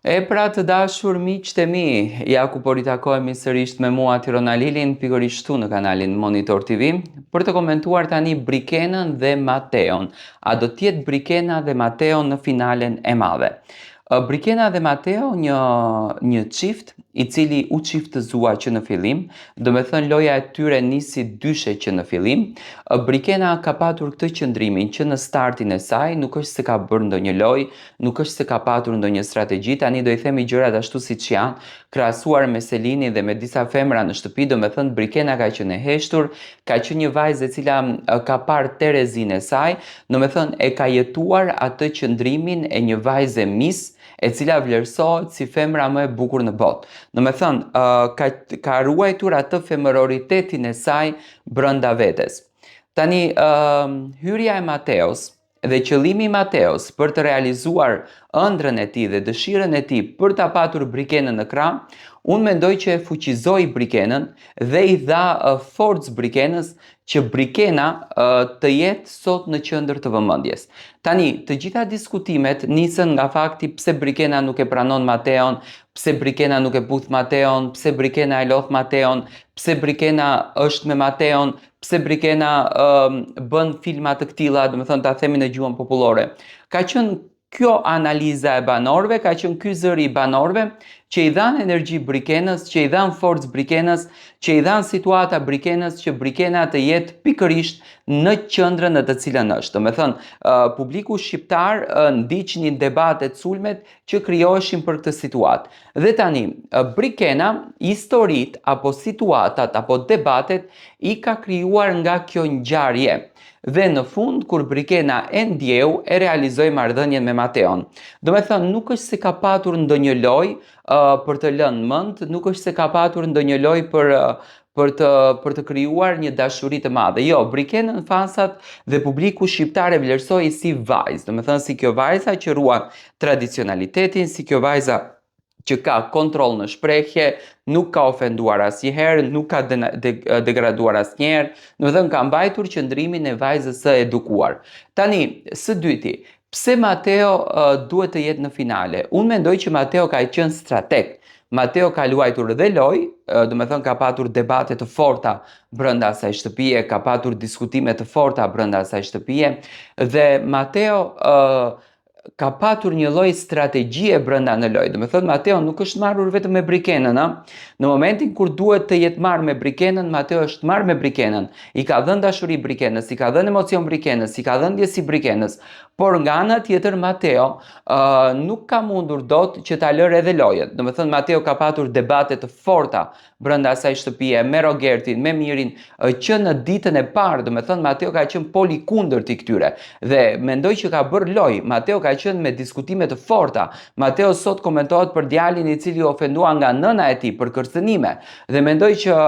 E pra të dashur miqtë e mi, ja ku po ritakohemi sërish me mua Tirona Lilin, pikërisht këtu në kanalin Monitor TV, për të komentuar tani Brikenën dhe Mateon. A do t'jetë Brikena dhe Mateo në finalen e madhe? Brikena dhe Mateo një çift i cili u çiftëzua që në fillim, do me thënë loja e tyre nisi dyshe që në fillim. Brikena ka patur këtë qëndrimin që në startin e saj nuk është se ka bërë ndonjë lojë, nuk është se ka patur ndonjë strategji, tani do i themi gjërat ashtu siç janë, krahasuar me Selinin dhe me disa femra në shtëpi, do me thënë Brikena ka qenë e heshtur, ka qenë një vajzë e cila ka parë Terezin e saj, do me thënë e ka jetuar atë qëndrimin e një vajzë mis, e cila vlerësohet si femra më e bukur në botë. Do me thënë, ka ruajtur atë femëroritetin e saj brenda vetes. Tani, hyrja e Mateos dhe qëllimi i Mateos për të realizuar ëndrrën e tij dhe dëshirën e tij për ta patur Brikenën në krah, unë mendoj që e fuqizoi Brikenën dhe i dha forcë Brikenës që Brikena të jetë sot në qendër të vëmendjes. Tani, të gjitha diskutimet nisën nga fakti pse Brikena nuk e pranon Mateon, pse Brikena nuk e puth Mateon, pse Brikena e lodh Mateon, pse Brikena është me Mateon, pse Brikena bën filma të këtilla, do me thënë ta themi në gjuhën popullore. Ka qenë kjo analiza e banorëve, ka qenë ky zëri i banorëve që i dhanë energji Brikenës, që i dhanë forcë Brikenës, që i dhanë situata Brikenës që Brikena të jetë pikërisht në qendrën në të cilën është. Do me thënë, publiku shqiptar ndiqnin debatet, sulmet që krijoheshin për këtë situatë. Dhe tani, Brikena, historitë apo situatat apo debatet i ka krijuar nga kjo ngjarje. Dhe në fund, kur Brikena e ndjeu, e realizoi marrëdhënien me Mateon. Do me thënë, nuk është se ka patur ndonjë lojë për të lënë mend, nuk është se ka patur ndonjë lojë për të krijuar një dashuri të madhe. Jo, Brikenën fansat dhe publiku shqiptar e vlerësoi si vajzë, do me thënë si kjo vajza që ruan tradicionalitetin, si kjo vajza që ka kontroll në shprehje, nuk ka ofenduar asnjëherë, nuk ka degraduar asnjëherë, do të thënë ka mbajtur qëndrimin e vajzës së edukuar. Tani, së dyti, pse Mateo duhet të jetë në finale? Unë mendoj që Mateo ka qenë strateg. Mateo ka luajtur dhe lojë, do me thënë ka patur debate të forta brenda asaj shtëpie, ka patur diskutime të forta brenda asaj shtëpie, dhe Mateo ka patur një lloj strategjie brenda në lojë. Do me thënë Mateo nuk është marrur vetëm me Brikenën, Në momentin kur duhet të jetë marrë me Brikenën, Mateo është marrë me Brikenën. I ka dhënë dashuri Brikenës, i ka dhënë emocion Brikenës, i ka dhënë ndjesi Brikenës. Por nga ana tjetër Mateo nuk ka mundur dot që ta lërë edhe lojën. Do me thënë Mateo ka patur debate të forta brenda asaj shtëpie me Rogertin, me Mirin, që në ditën e parë, do me thënë Mateo ka qenë poli kundërt i këtyre. Dhe mendoj që ka bërë lojë. Mateo ka qenë me diskutime të forta. Mateo sot komentohet për djalin i cili ofendua nga nëna e tij për kërcënime. Dhe mendoj që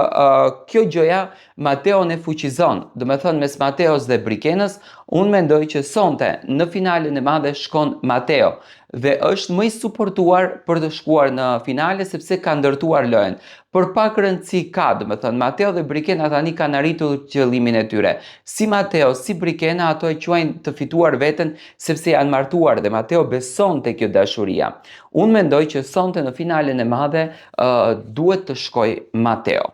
kjo gjëja Mateo ne fuqizon. Do me thënë mes Mateos dhe Brikenës, unë mendoj që sonte në finalen e madhe shkon Mateo dhe është më i suportuar për të shkuar në finale sepse ka ndërtuar lojën. Por pak rëndësi ka, do me thënë Mateo dhe Brikena tani kanë arritur qëllimin e tyre. Si Mateo, si Brikena, ato e quajnë të fituar veten sepse janë martuar dhe Mateo beson te kjo dashuria. Unë mendoj që sonte në finalen e madhe duhet të shkoj Mateo.